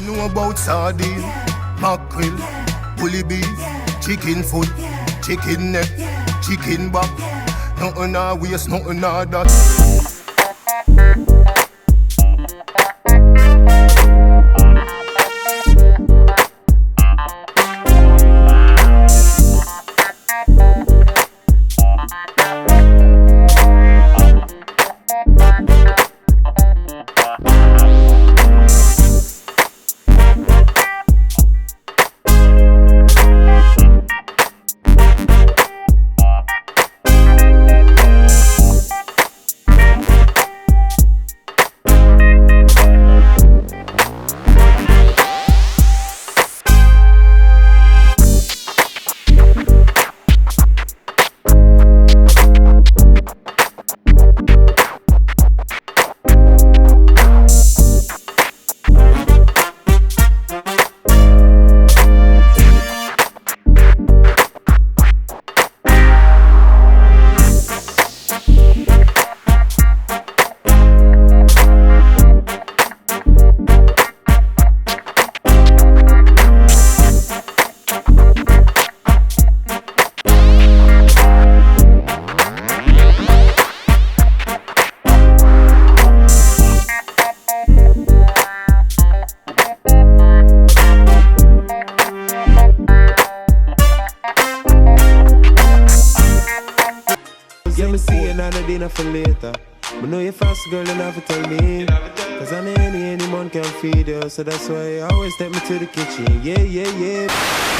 know about sardine, mackerel, bully beef, chicken foot, chicken neck, chicken back. Nothing a waste, nothing a that. Let me see another dinner for later. But know you fast, girl, you never tell me. Cause any man can feed you. So that's why you always take me to the kitchen. Yeah, yeah, yeah.